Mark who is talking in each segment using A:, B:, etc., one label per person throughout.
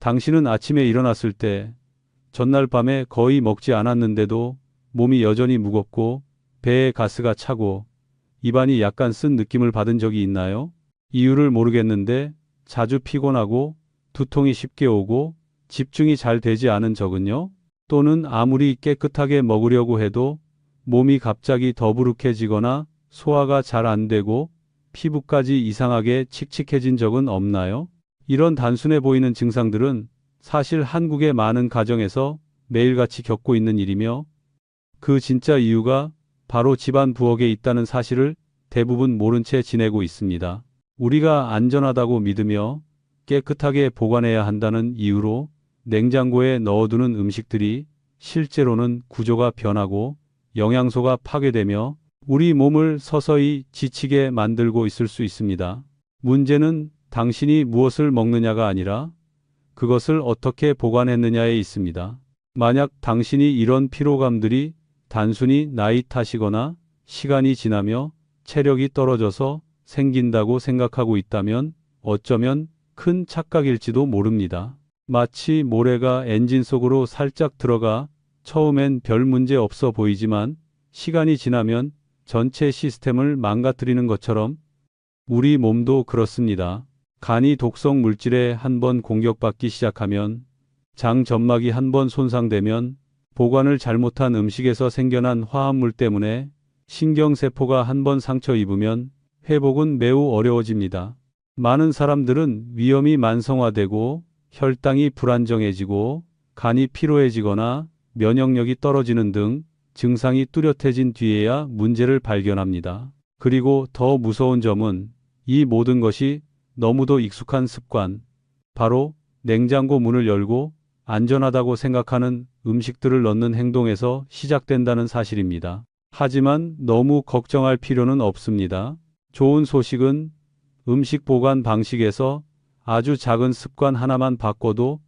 A: 당신은 아침에 일어났을 때 전날 밤에 거의 먹지 않았는데도 몸이 여전히 무겁고 배에 가스가 차고 입안이 약간 쓴 느낌을 받은 적이 있나요? 이유를 모르겠는데 자주 피곤하고 두통이 쉽게 오고 집중이 잘 되지 않은 적은요? 또는 아무리 깨끗하게 먹으려고 해도 몸이 갑자기 더부룩해지거나 소화가 잘 안 되고 피부까지 이상하게 칙칙해진 적은 없나요? 이런 단순해 보이는 증상들은 사실 한국의 많은 가정에서 매일같이 겪고 있는 일이며 그 진짜 이유가 바로 집안 부엌에 있다는 사실을 대부분 모른 채 지내고 있습니다. 우리가 안전하다고 믿으며 깨끗하게 보관해야 한다는 이유로 냉장고에 넣어두는 음식들이 실제로는 구조가 변하고 영양소가 파괴되며 우리 몸을 서서히 지치게 만들고 있을 수 있습니다. 문제는 당신이 무엇을 먹느냐가 아니라 그것을 어떻게 보관했느냐에 있습니다. 만약 당신이 이런 피로감들이 단순히 나이 탓이거나 시간이 지나며 체력이 떨어져서 생긴다고 생각하고 있다면 어쩌면 큰 착각일지도 모릅니다. 마치 모래가 엔진 속으로 살짝 들어가 처음엔 별 문제 없어 보이지만 시간이 지나면 전체 시스템을 망가뜨리는 것처럼 우리 몸도 그렇습니다. 간이 독성 물질에 한번 공격받기 시작하면 장 점막이 한번 손상되면 보관을 잘못한 음식에서 생겨난 화합물 때문에 신경세포가 한번 상처 입으면 회복은 매우 어려워집니다. 많은 사람들은 위염이 만성화되고 혈당이 불안정해지고 간이 피로해지거나 면역력이 떨어지는 등 증상이 뚜렷해진 뒤에야 문제를 발견합니다. 그리고 더 무서운 점은 이 모든 것이 너무도 익숙한 습관, 바로 냉장고 문을 열고 안전하다고 생각하는 음식들을 넣는 행동에서 시작된다는 사실입니다. 하지만 너무 걱정할 필요는 없습니다. 좋은 소식은 음식 보관 방식에서 아주 작은 습관 하나만 바꿔도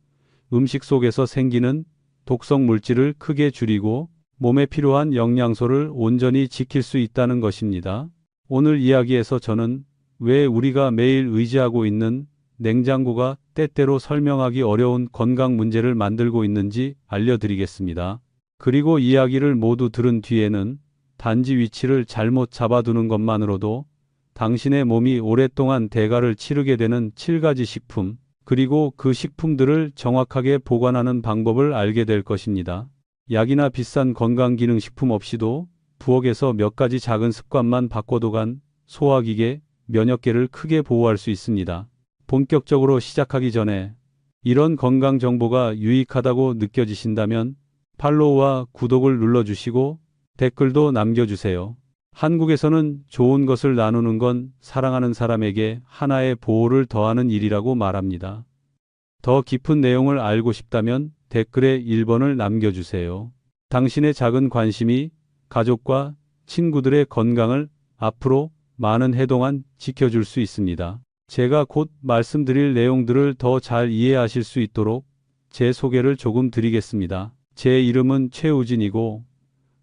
A: 음식 속에서 생기는 독성 물질을 크게 줄이고 몸에 필요한 영양소를 온전히 지킬 수 있다는 것입니다. 오늘 이야기에서 저는 왜 우리가 매일 의지하고 있는 냉장고가 때때로 설명하기 어려운 건강 문제를 만들고 있는지 알려드리겠습니다. 그리고 이야기를 모두 들은 뒤에는 단지 위치를 잘못 잡아두는 것만으로도 당신의 몸이 오랫동안 대가를 치르게 되는 7가지 식품, 그리고 그 식품들을 정확하게 보관하는 방법을 알게 될 것입니다. 약이나 비싼 건강기능식품 없이도 부엌에서 몇 가지 작은 습관만 바꿔도간 소화기계, 면역계를 크게 보호할 수 있습니다. 본격적으로 시작하기 전에 이런 건강 정보가 유익하다고 느껴지신다면 팔로우와 구독을 눌러주시고 댓글도 남겨주세요. 한국에서는 좋은 것을 나누는 건 사랑하는 사람에게 하나의 보호를 더하는 일이라고 말합니다. 더 깊은 내용을 알고 싶다면 댓글에 1번을 남겨주세요. 당신의 작은 관심이 가족과 친구들의 건강을 앞으로 많은 해 동안 지켜줄 수 있습니다. 제가 곧 말씀드릴 내용들을 더 잘 이해하실 수 있도록 제 소개를 조금 드리겠습니다. 제 이름은 최우진이고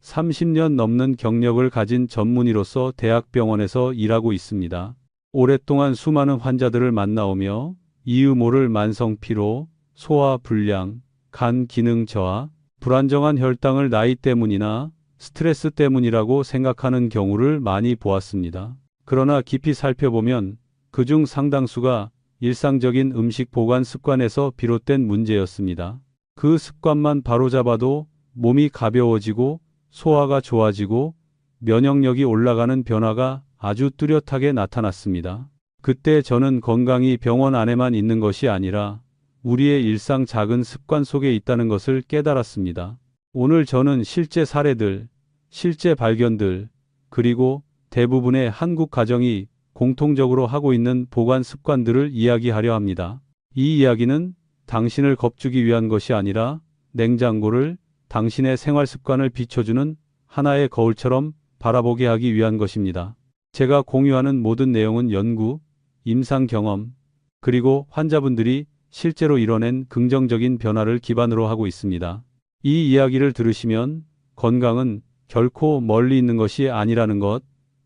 A: 30년 넘는 경력을 가진 전문의로서 대학병원에서 일하고 있습니다. 오랫동안 수많은 환자들을 만나오며 이유 모를 만성 피로, 소화 불량, 간 기능 저하, 불안정한 혈당을 나이 때문이나 스트레스 때문이라고 생각하는 경우를 많이 보았습니다. 그러나 깊이 살펴보면 그중 상당수가 일상적인 음식 보관 습관에서 비롯된 문제였습니다. 그 습관만 바로잡아도 몸이 가벼워지고 소화가 좋아지고 면역력이 올라가는 변화가 아주 뚜렷하게 나타났습니다. 그때 저는 건강이 병원 안에만 있는 것이 아니라 우리의 일상 작은 습관 속에 있다는 것을 깨달았습니다. 오늘 저는 실제 사례들, 실제 발견들, 그리고 대부분의 한국 가정이 공통적으로 하고 있는 보관 습관들을 이야기하려 합니다. 이 이야기는 당신을 겁주기 위한 것이 아니라 냉장고를 당신의 생활 습관을 비춰주는 하나의 거울처럼 바라보게 하기 위한 것입니다. 제가 공유하는 모든 내용은 연구, 임상 경험, 그리고 환자분들이 실제로 이뤄낸 긍정적인 변화를 기반으로 하고 있습니다. 이 이야기를 들으시면 건강은 결코 멀리 있는 것이 아니라는 것,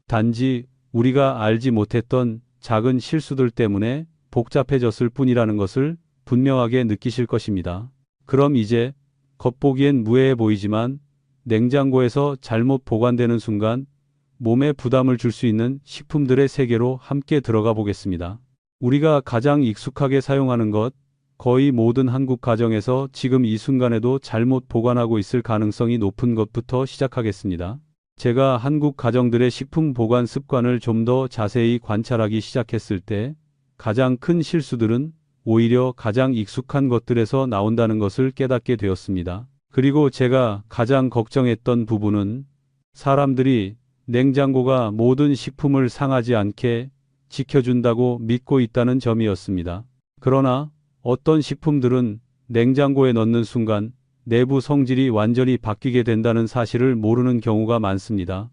A: 단지 우리가 알지 못했던 작은 실수들 때문에 복잡해졌을 뿐이라는 것을 분명하게 느끼실 것입니다. 그럼 이제 겉보기엔 무해해 보이지만 냉장고에서 잘못 보관되는 순간 몸에 부담을 줄 수 있는 식품들의 세계로 함께 들어가 보겠습니다. 우리가 가장 익숙하게 사용하는 것, 거의 모든 한국 가정에서 지금 이 순간에도 잘못 보관하고 있을 가능성이 높은 것부터 시작하겠습니다. 제가 한국 가정들의 식품 보관 습관을 좀 더 자세히 관찰하기 시작했을 때 가장 큰 실수들은 오히려 가장 익숙한 것들에서 나온다는 것을 깨닫게 되었습니다. 그리고 제가 가장 걱정했던 부분은 사람들이 냉장고가 모든 식품을 상하지 않게 지켜준다고 믿고 있다는 점이었습니다. 그러나 어떤 식품들은 냉장고에 넣는 순간 내부 성질이 완전히 바뀌게 된다는 사실을 모르는 경우가 많습니다.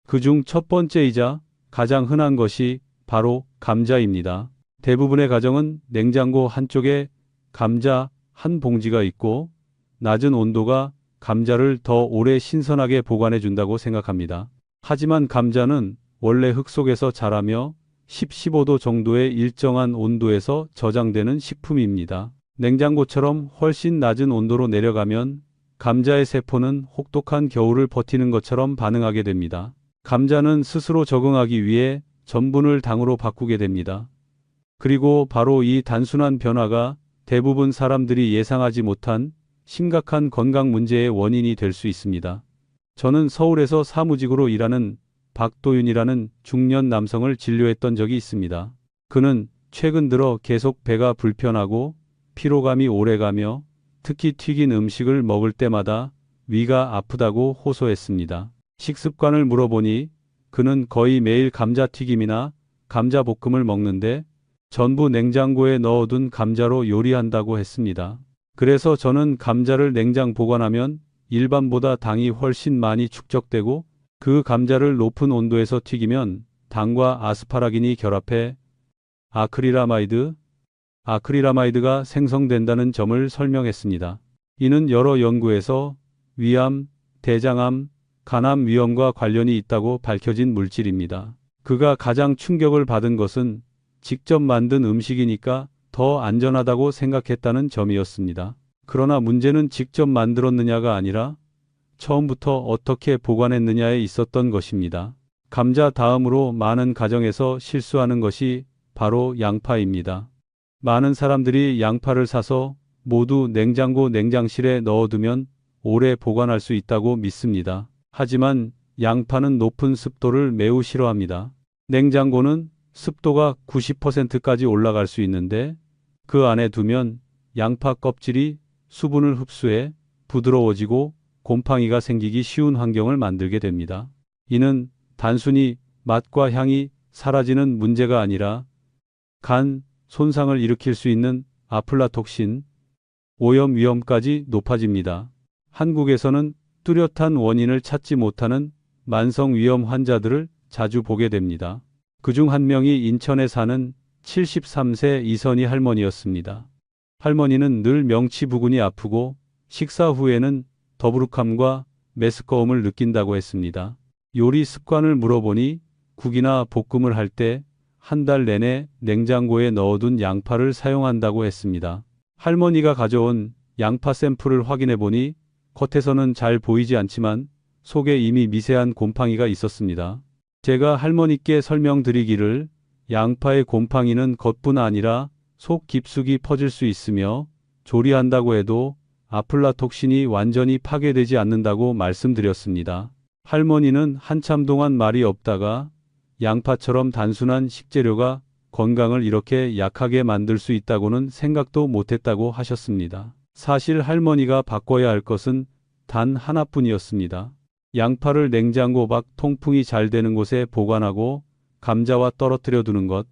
A: 그중 첫 번째이자 가장 흔한 것이 바로 감자입니다. 대부분의 가정은 냉장고 한쪽에 감자 한 봉지가 있고 낮은 온도가 감자를 더 오래 신선하게 보관해 준다고 생각합니다. 하지만 감자는 원래 흙 속에서 자라며 10-15도 정도의 일정한 온도에서 저장되는 식품입니다. 냉장고처럼 훨씬 낮은 온도로 내려가면 감자의 세포는 혹독한 겨울을 버티는 것처럼 반응하게 됩니다. 감자는 스스로 적응하기 위해 전분을 당으로 바꾸게 됩니다. 그리고 바로 이 단순한 변화가 대부분 사람들이 예상하지 못한 심각한 건강 문제의 원인이 될 수 있습니다. 저는 서울에서 사무직으로 일하는 박도윤이라는 중년 남성을 진료했던 적이 있습니다. 그는 최근 들어 계속 배가 불편하고 피로감이 오래가며 특히 튀긴 음식을 먹을 때마다 위가 아프다고 호소했습니다. 식습관을 물어보니 그는 거의 매일 감자튀김이나 감자볶음을 먹는데 전부 냉장고에 넣어둔 감자로 요리한다고 했습니다. 그래서 저는 감자를 냉장 보관하면 일반보다 당이 훨씬 많이 축적되고 그 감자를 높은 온도에서 튀기면 당과 아스파라긴이 결합해 아크릴아마이드가 생성된다는 점을 설명했습니다. 이는 여러 연구에서 위암, 대장암, 간암 위험과 관련이 있다고 밝혀진 물질입니다. 그가 가장 충격을 받은 것은 직접 만든 음식이니까 더 안전하다고 생각했다는 점이었습니다. 그러나 문제는 직접 만들었느냐가 아니라 처음부터 어떻게 보관했느냐에 있었던 것입니다. 감자 다음으로 많은 가정에서 실수하는 것이 바로 양파입니다. 많은 사람들이 양파를 사서 모두 냉장고 냉장실에 넣어두면 오래 보관할 수 있다고 믿습니다. 하지만 양파는 높은 습도를 매우 싫어합니다. 냉장고는 습도가 90%까지 올라갈 수 있는데 그 안에 두면 양파 껍질이 수분을 흡수해 부드러워지고 곰팡이가 생기기 쉬운 환경을 만들게 됩니다. 이는 단순히 맛과 향이 사라지는 문제가 아니라 간, 손상을 일으킬 수 있는 아플라톡신, 오염 위험까지 높아집니다. 한국에서는 뚜렷한 원인을 찾지 못하는 만성 위염 환자들을 자주 보게 됩니다. 그중 한 명이 인천에 사는 73세 이선희 할머니였습니다. 할머니는 늘 명치 부근이 아프고 식사 후에는 더부룩함과 메스꺼움을 느낀다고 했습니다. 요리 습관을 물어보니 국이나 볶음을 할 때 한 달 내내 냉장고에 넣어둔 양파를 사용한다고 했습니다. 할머니가 가져온 양파 샘플을 확인해 보니 겉에서는 잘 보이지 않지만 속에 이미 미세한 곰팡이가 있었습니다. 제가 할머니께 설명드리기를 양파의 곰팡이는 겉뿐 아니라 속 깊숙이 퍼질 수 있으며 조리한다고 해도 아플라톡신이 완전히 파괴되지 않는다고 말씀드렸습니다. 할머니는 한참 동안 말이 없다가 양파처럼 단순한 식재료가 건강을 이렇게 약하게 만들 수 있다고는 생각도 못했다고 하셨습니다. 사실 할머니가 바꿔야 할 것은 단 하나뿐이었습니다. 양파를 냉장고 밖 통풍이 잘 되는 곳에 보관하고 감자와 떨어뜨려 두는 것.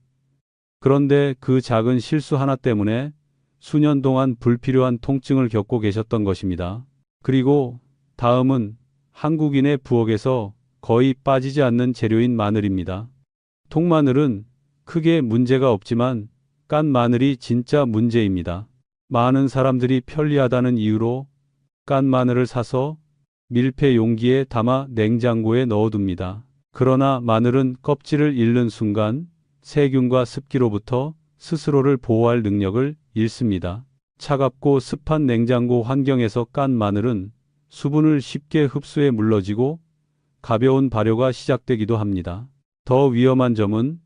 A: 그런데 그 작은 실수 하나 때문에 수년 동안 불필요한 통증을 겪고 계셨던 것입니다. 그리고 다음은 한국인의 부엌에서 거의 빠지지 않는 재료인 마늘입니다. 통마늘은 크게 문제가 없지만 깐 마늘이 진짜 문제입니다. 많은 사람들이 편리하다는 이유로 깐 마늘을 사서 밀폐 용기에 담아 냉장고에 넣어둡니다. 그러나 마늘은 껍질을 잃는 순간 세균과 습기로부터 스스로를 보호할 능력을 잃습니다. 차갑고 습한 냉장고 환경에서 깐 마늘은 수분을 쉽게 흡수해 물러지고 가벼운 발효가 시작되기도 합니다. 더 위험한 점은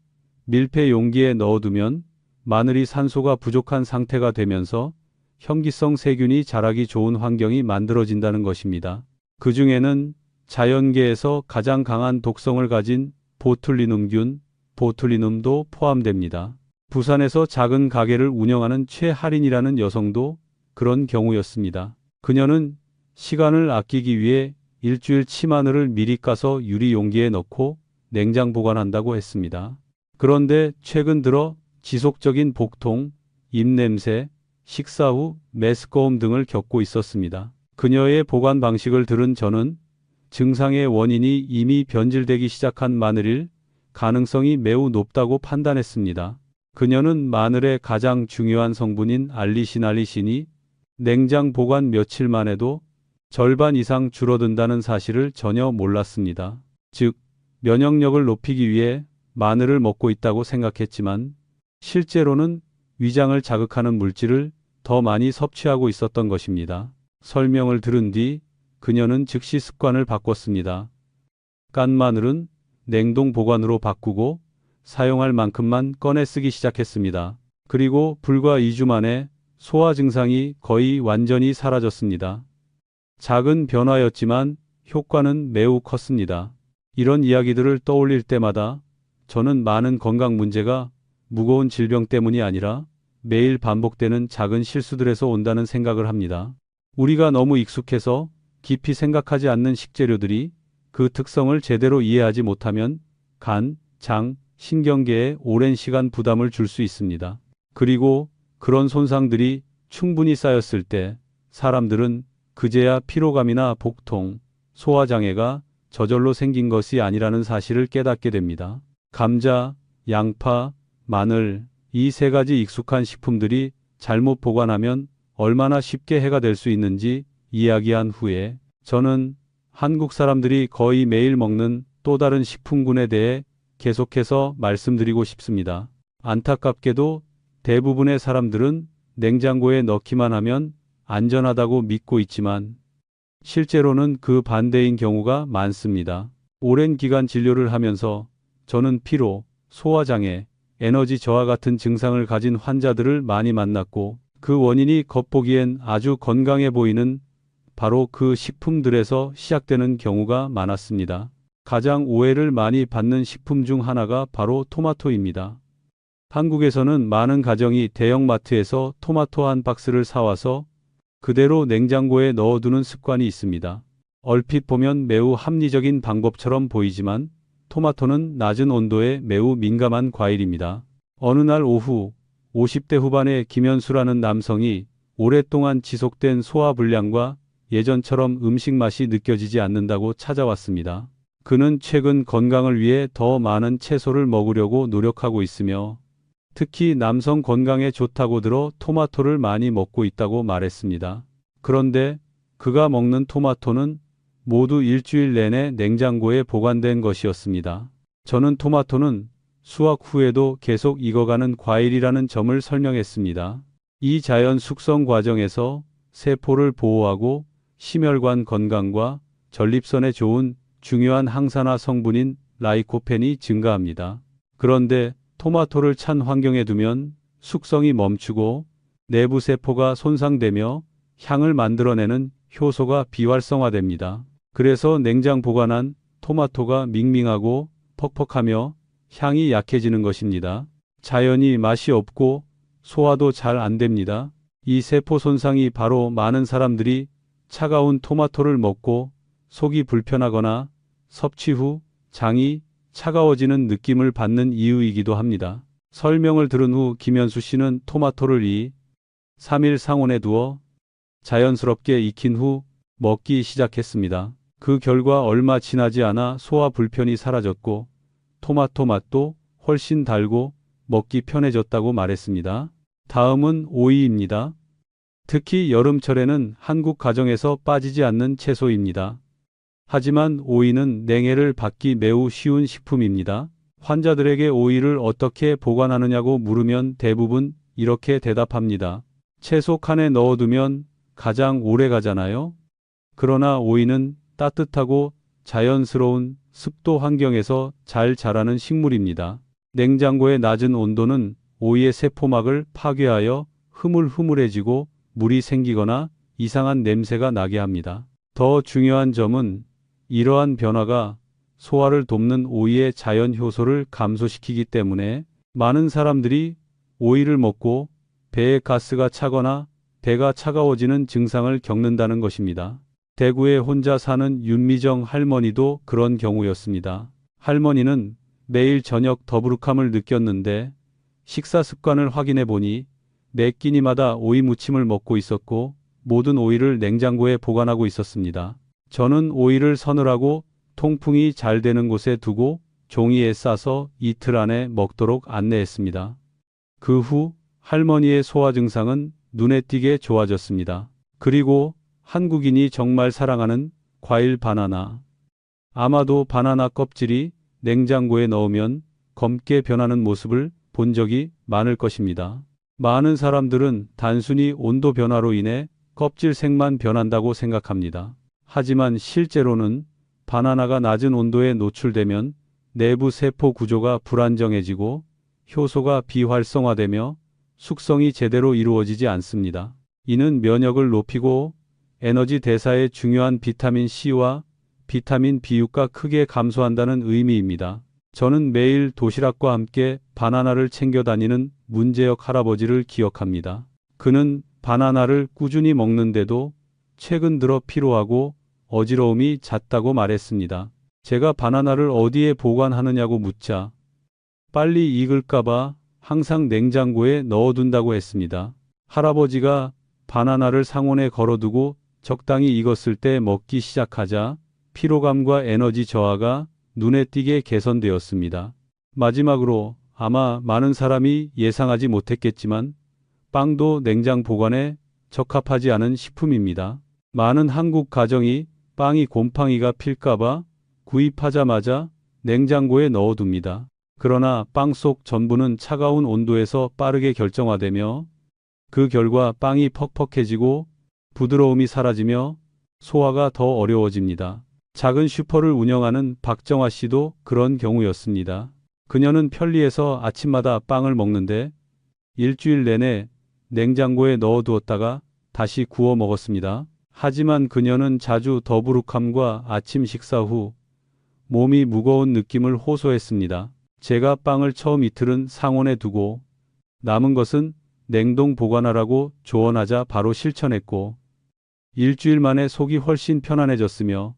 A: 밀폐 용기에 넣어두면 마늘이 산소가 부족한 상태가 되면서 현기성 세균이 자라기 좋은 환경이 만들어진다는 것입니다. 그 중에는 자연계에서 가장 강한 독성을 가진 보툴리눔균, 보툴리눔도 포함됩니다. 부산에서 작은 가게를 운영하는 최할인이라는 여성도 그런 경우였습니다. 그녀는 시간을 아끼기 위해 일주일치 마늘을 미리 까서 유리 용기에 넣고 냉장 보관한다고 했습니다. 그런데 최근 들어 지속적인 복통, 입냄새, 식사 후 메스꺼움 등을 겪고 있었습니다. 그녀의 보관 방식을 들은 저는 증상의 원인이 이미 변질되기 시작한 마늘일 가능성이 매우 높다고 판단했습니다. 그녀는 마늘의 가장 중요한 성분인 알리신이 냉장 보관 며칠만 해도 절반 이상 줄어든다는 사실을 전혀 몰랐습니다. 즉, 면역력을 높이기 위해 마늘을 먹고 있다고 생각했지만 실제로는 위장을 자극하는 물질을 더 많이 섭취하고 있었던 것입니다. 설명을 들은 뒤 그녀는 즉시 습관을 바꿨습니다. 깐 마늘은 냉동 보관으로 바꾸고 사용할 만큼만 꺼내 쓰기 시작했습니다. 그리고 불과 2주 만에 소화 증상이 거의 완전히 사라졌습니다. 작은 변화였지만 효과는 매우 컸습니다. 이런 이야기들을 떠올릴 때마다 저는 많은 건강 문제가 무거운 질병 때문이 아니라 매일 반복되는 작은 실수들에서 온다는 생각을 합니다. 우리가 너무 익숙해서 깊이 생각하지 않는 식재료들이 그 특성을 제대로 이해하지 못하면 간, 장, 신경계에 오랜 시간 부담을 줄 수 있습니다. 그리고 그런 손상들이 충분히 쌓였을 때 사람들은 그제야 피로감이나 복통, 소화장애가 저절로 생긴 것이 아니라는 사실을 깨닫게 됩니다. 감자, 양파, 마늘, 이 세 가지 익숙한 식품들이 잘못 보관하면 얼마나 쉽게 해가 될 수 있는지 이야기한 후에 저는 한국 사람들이 거의 매일 먹는 또 다른 식품군에 대해 계속해서 말씀드리고 싶습니다. 안타깝게도 대부분의 사람들은 냉장고에 넣기만 하면 안전하다고 믿고 있지만 실제로는 그 반대인 경우가 많습니다. 오랜 기간 진료를 하면서 저는 피로, 소화장애, 에너지 저하 같은 증상을 가진 환자들을 많이 만났고 그 원인이 겉보기엔 아주 건강해 보이는 바로 그 식품들에서 시작되는 경우가 많았습니다. 가장 오해를 많이 받는 식품 중 하나가 바로 토마토입니다. 한국에서는 많은 가정이 대형마트에서 토마토 한 박스를 사와서 그대로 냉장고에 넣어두는 습관이 있습니다. 얼핏 보면 매우 합리적인 방법처럼 보이지만 토마토는 낮은 온도에 매우 민감한 과일입니다. 어느 날 오후 50대 후반의 김현수라는 남성이 오랫동안 지속된 소화불량과 예전처럼 음식 맛이 느껴지지 않는다고 찾아왔습니다. 그는 최근 건강을 위해 더 많은 채소를 먹으려고 노력하고 있으며 특히 남성 건강에 좋다고 들어 토마토를 많이 먹고 있다고 말했습니다. 그런데 그가 먹는 토마토는 모두 일주일 내내 냉장고에 보관된 것이었습니다. 저는 토마토는 수확 후에도 계속 익어가는 과일이라는 점을 설명했습니다. 이 자연 숙성 과정에서 세포를 보호하고 심혈관 건강과 전립선에 좋은 중요한 항산화 성분인 라이코펜이 증가합니다. 그런데 토마토를 찬 환경에 두면 숙성이 멈추고 내부 세포가 손상되며 향을 만들어내는 효소가 비활성화됩니다. 그래서 냉장 보관한 토마토가 밍밍하고 퍽퍽하며 향이 약해지는 것입니다. 자연히 맛이 없고 소화도 잘 안 됩니다. 이 세포 손상이 바로 많은 사람들이 차가운 토마토를 먹고 속이 불편하거나 섭취 후 장이 차가워지는 느낌을 받는 이유이기도 합니다. 설명을 들은 후 김현수 씨는 토마토를 2, 3일 상온에 두어 자연스럽게 익힌 후 먹기 시작했습니다. 그 결과 얼마 지나지 않아 소화 불편이 사라졌고 토마토 맛도 훨씬 달고 먹기 편해졌다고 말했습니다. 다음은 오이입니다. 특히 여름철에는 한국 가정에서 빠지지 않는 채소입니다. 하지만 오이는 냉해를 받기 매우 쉬운 식품입니다. 환자들에게 오이를 어떻게 보관하느냐고 물으면 대부분 이렇게 대답합니다. 채소 칸에 넣어두면 가장 오래 가잖아요. 그러나 오이는 따뜻하고 자연스러운 습도 환경에서 잘 자라는 식물입니다. 냉장고의 낮은 온도는 오이의 세포막을 파괴하여 흐물흐물해지고 물이 생기거나 이상한 냄새가 나게 합니다. 더 중요한 점은 이러한 변화가 소화를 돕는 오이의 자연 효소를 감소시키기 때문에 많은 사람들이 오이를 먹고 배에 가스가 차거나 배가 차가워지는 증상을 겪는다는 것입니다. 대구에 혼자 사는 윤미정 할머니도 그런 경우였습니다. 할머니는 매일 저녁 더부룩함을 느꼈는데 식사 습관을 확인해 보니 매 끼니마다 오이 무침을 먹고 있었고 모든 오이를 냉장고에 보관하고 있었습니다. 저는 오이를 서늘하고 통풍이 잘 되는 곳에 두고 종이에 싸서 이틀 안에 먹도록 안내했습니다. 그 후 할머니의 소화 증상은 눈에 띄게 좋아졌습니다. 그리고 한국인이 정말 사랑하는 과일 바나나. 아마도 바나나 껍질이 냉장고에 넣으면 검게 변하는 모습을 본 적이 많을 것입니다. 많은 사람들은 단순히 온도 변화로 인해 껍질 색만 변한다고 생각합니다. 하지만 실제로는 바나나가 낮은 온도에 노출되면 내부 세포 구조가 불안정해지고 효소가 비활성화되며 숙성이 제대로 이루어지지 않습니다. 이는 면역을 높이고 에너지 대사에 중요한 비타민 C와 비타민 B6가 크게 감소한다는 의미입니다. 저는 매일 도시락과 함께 바나나를 챙겨 다니는 문재혁 할아버지를 기억합니다. 그는 바나나를 꾸준히 먹는데도 최근 들어 피로하고 어지러움이 잦다고 말했습니다. 제가 바나나를 어디에 보관하느냐고 묻자 빨리 익을까봐 항상 냉장고에 넣어둔다고 했습니다. 할아버지가 바나나를 상온에 걸어두고 적당히 익었을 때 먹기 시작하자 피로감과 에너지 저하가 눈에 띄게 개선되었습니다. 마지막으로 아마 많은 사람이 예상하지 못했겠지만 빵도 냉장 보관에 적합하지 않은 식품입니다. 많은 한국 가정이 빵이 곰팡이가 필까봐 구입하자마자 냉장고에 넣어둡니다. 그러나 빵 속 전분은 차가운 온도에서 빠르게 결정화되며 그 결과 빵이 퍽퍽해지고 부드러움이 사라지며 소화가 더 어려워집니다. 작은 슈퍼를 운영하는 박정아 씨도 그런 경우였습니다. 그녀는 편리해서 아침마다 빵을 먹는데 일주일 내내 냉장고에 넣어두었다가 다시 구워 먹었습니다. 하지만 그녀는 자주 더부룩함과 아침 식사 후 몸이 무거운 느낌을 호소했습니다. 제가 빵을 처음 이틀은 상온에 두고 남은 것은 냉동 보관하라고 조언하자 바로 실천했고 일주일 만에 속이 훨씬 편안해졌으며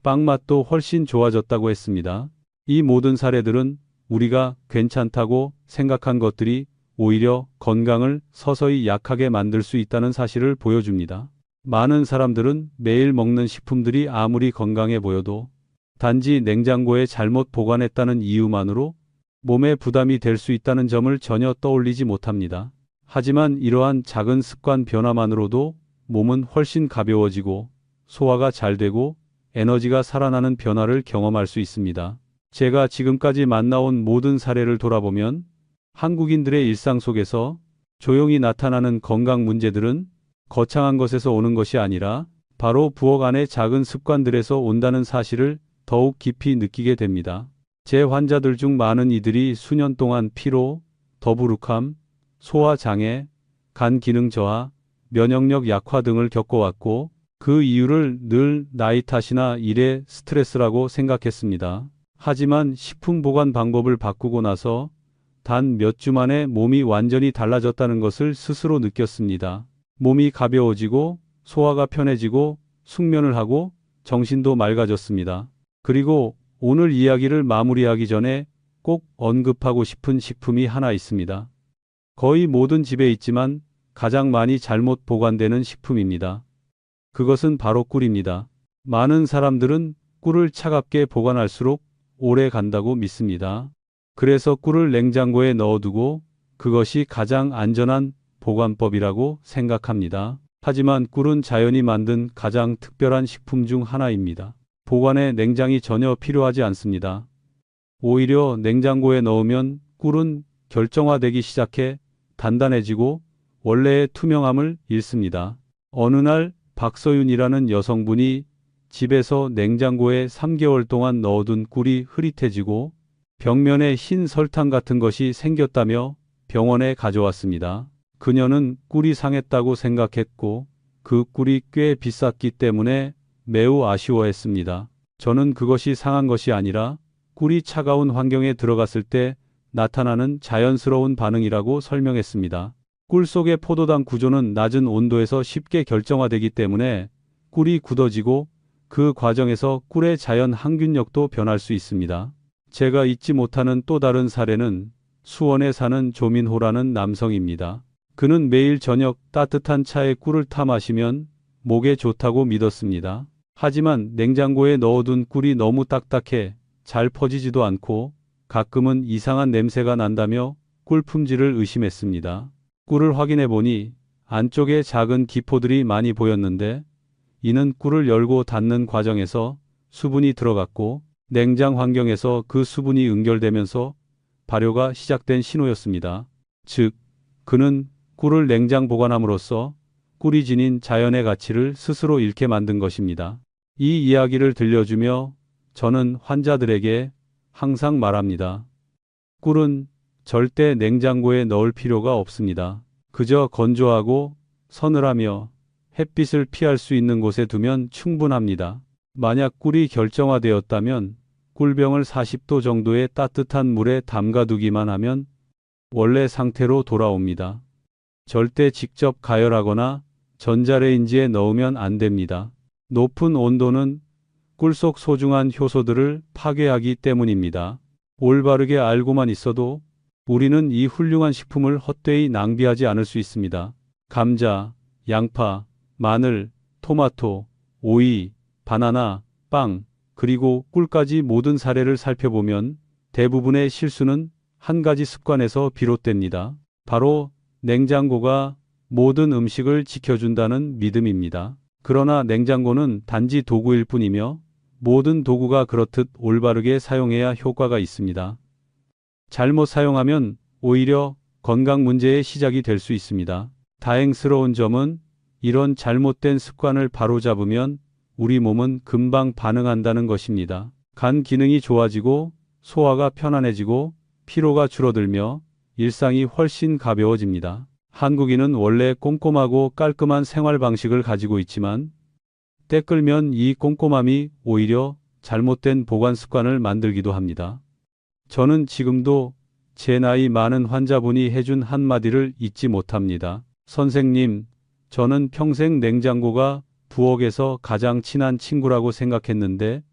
A: 빵 맛도 훨씬 좋아졌다고 했습니다. 이 모든 사례들은 우리가 괜찮다고 생각한 것들이 오히려 건강을 서서히 약하게 만들 수 있다는 사실을 보여줍니다. 많은 사람들은 매일 먹는 식품들이 아무리 건강해 보여도 단지 냉장고에 잘못 보관했다는 이유만으로 몸에 부담이 될 수 있다는 점을 전혀 떠올리지 못합니다. 하지만 이러한 작은 습관 변화만으로도 몸은 훨씬 가벼워지고 소화가 잘 되고 에너지가 살아나는 변화를 경험할 수 있습니다. 제가 지금까지 만나온 모든 사례를 돌아보면 한국인들의 일상 속에서 조용히 나타나는 건강 문제들은 거창한 것에서 오는 것이 아니라 바로 부엌 안의 작은 습관들에서 온다는 사실을 더욱 깊이 느끼게 됩니다. 제 환자들 중 많은 이들이 수년 동안 피로, 더부룩함, 소화장애, 간 기능 저하, 면역력 약화 등을 겪어왔고 그 이유를 늘 나이 탓이나 일의 스트레스라고 생각했습니다. 하지만 식품 보관 방법을 바꾸고 나서 단 몇 주 만에 몸이 완전히 달라졌다는 것을 스스로 느꼈습니다. 몸이 가벼워지고 소화가 편해지고 숙면을 하고 정신도 맑아졌습니다. 그리고 오늘 이야기를 마무리하기 전에 꼭 언급하고 싶은 식품이 하나 있습니다. 거의 모든 집에 있지만 가장 많이 잘못 보관되는 식품입니다. 그것은 바로 꿀입니다. 많은 사람들은 꿀을 차갑게 보관할수록 오래 간다고 믿습니다. 그래서 꿀을 냉장고에 넣어두고 그것이 가장 안전한 보관법이라고 생각합니다. 하지만 꿀은 자연이 만든 가장 특별한 식품 중 하나입니다. 보관에 냉장이 전혀 필요하지 않습니다. 오히려 냉장고에 넣으면 꿀은 결정화되기 시작해 단단해지고 원래의 투명함을 잃습니다. 어느 날 박서윤이라는 여성분이 집에서 냉장고에 3개월 동안 넣어둔 꿀이 흐릿해지고 벽면에 흰 설탕 같은 것이 생겼다며 병원에 가져왔습니다. 그녀는 꿀이 상했다고 생각했고 그 꿀이 꽤 비쌌기 때문에 매우 아쉬워했습니다. 저는 그것이 상한 것이 아니라 꿀이 차가운 환경에 들어갔을 때 나타나는 자연스러운 반응이라고 설명했습니다. 꿀 속의 포도당 구조는 낮은 온도에서 쉽게 결정화되기 때문에 꿀이 굳어지고 그 과정에서 꿀의 자연 항균력도 변할 수 있습니다. 제가 잊지 못하는 또 다른 사례는 수원에 사는 조민호라는 남성입니다. 그는 매일 저녁 따뜻한 차에 꿀을 타 마시면 목에 좋다고 믿었습니다. 하지만 냉장고에 넣어둔 꿀이 너무 딱딱해 잘 퍼지지도 않고 가끔은 이상한 냄새가 난다며 꿀 품질을 의심했습니다. 꿀을 확인해 보니 안쪽에 작은 기포들이 많이 보였는데 이는 꿀을 열고 닫는 과정에서 수분이 들어갔고 냉장 환경에서 그 수분이 응결되면서 발효가 시작된 신호였습니다. 즉, 그는 꿀을 냉장 보관함으로써 꿀이 지닌 자연의 가치를 스스로 잃게 만든 것입니다. 이 이야기를 들려주며 저는 환자들에게 항상 말합니다. 꿀은 절대 냉장고에 넣을 필요가 없습니다. 그저 건조하고 서늘하며 햇빛을 피할 수 있는 곳에 두면 충분합니다. 만약 꿀이 결정화되었다면 꿀병을 40도 정도의 따뜻한 물에 담가두기만 하면 원래 상태로 돌아옵니다. 절대 직접 가열하거나 전자레인지에 넣으면 안 됩니다. 높은 온도는 꿀 속 소중한 효소들을 파괴하기 때문입니다. 올바르게 알고만 있어도 우리는 이 훌륭한 식품을 헛되이 낭비하지 않을 수 있습니다. 감자, 양파, 마늘, 토마토, 오이, 바나나, 빵, 그리고 꿀까지 모든 사례를 살펴보면 대부분의 실수는 한 가지 습관에서 비롯됩니다. 바로 냉장고가 모든 음식을 지켜준다는 믿음입니다. 그러나 냉장고는 단지 도구일 뿐이며 모든 도구가 그렇듯 올바르게 사용해야 효과가 있습니다. 잘못 사용하면 오히려 건강 문제의 시작이 될 수 있습니다. 다행스러운 점은 이런 잘못된 습관을 바로잡으면 우리 몸은 금방 반응한다는 것입니다. 간 기능이 좋아지고 소화가 편안해지고 피로가 줄어들며 일상이 훨씬 가벼워집니다. 한국인은 원래 꼼꼼하고 깔끔한 생활 방식을 가지고 있지만 때 끌면 이 꼼꼼함이 오히려 잘못된 보관 습관을 만들기도 합니다. 저는 지금도 제 나이 많은 환자분이 해준 한마디를 잊지 못합니다. 선생님, 저는 평생 냉장고가 부엌에서 가장 친한 친구라고 생각했는데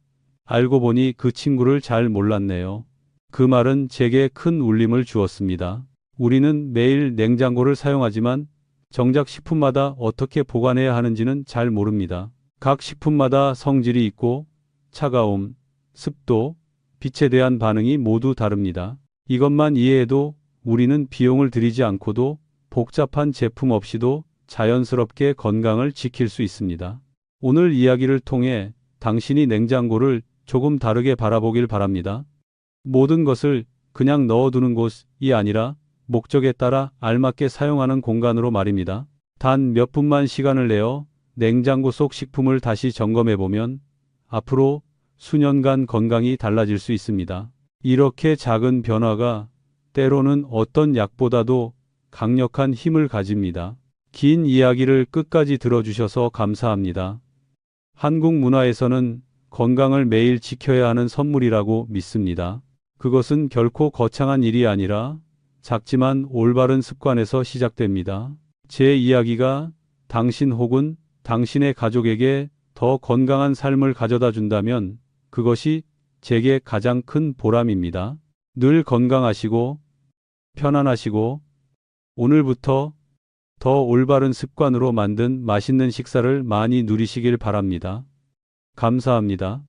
A: 알고 보니 그 친구를 잘 몰랐네요. 그 말은 제게 큰 울림을 주었습니다. 우리는 매일 냉장고를 사용하지만 정작 식품마다 어떻게 보관해야 하는지는 잘 모릅니다. 각 식품마다 성질이 있고 차가움, 습도, 빛에 대한 반응이 모두 다릅니다. 이것만 이해해도 우리는 비용을 들이지 않고도 복잡한 제품 없이도 자연스럽게 건강을 지킬 수 있습니다. 오늘 이야기를 통해 당신이 냉장고를 조금 다르게 바라보길 바랍니다. 모든 것을 그냥 넣어두는 곳이 아니라 목적에 따라 알맞게 사용하는 공간으로 말입니다. 단 몇 분만 시간을 내어 냉장고 속 식품을 다시 점검해보면 앞으로 수년간 건강이 달라질 수 있습니다. 이렇게 작은 변화가 때로는 어떤 약보다도 강력한 힘을 가집니다. 긴 이야기를 끝까지 들어주셔서 감사합니다. 한국 문화에서는 건강을 매일 지켜야 하는 선물이라고 믿습니다. 그것은 결코 거창한 일이 아니라 작지만 올바른 습관에서 시작됩니다. 제 이야기가 당신 혹은 당신의 가족에게 더 건강한 삶을 가져다 준다면 그것이 제게 가장 큰 보람입니다. 늘 건강하시고 편안하시고 오늘부터 더 올바른 습관으로 만든 맛있는 식사를 많이 누리시길 바랍니다. 감사합니다.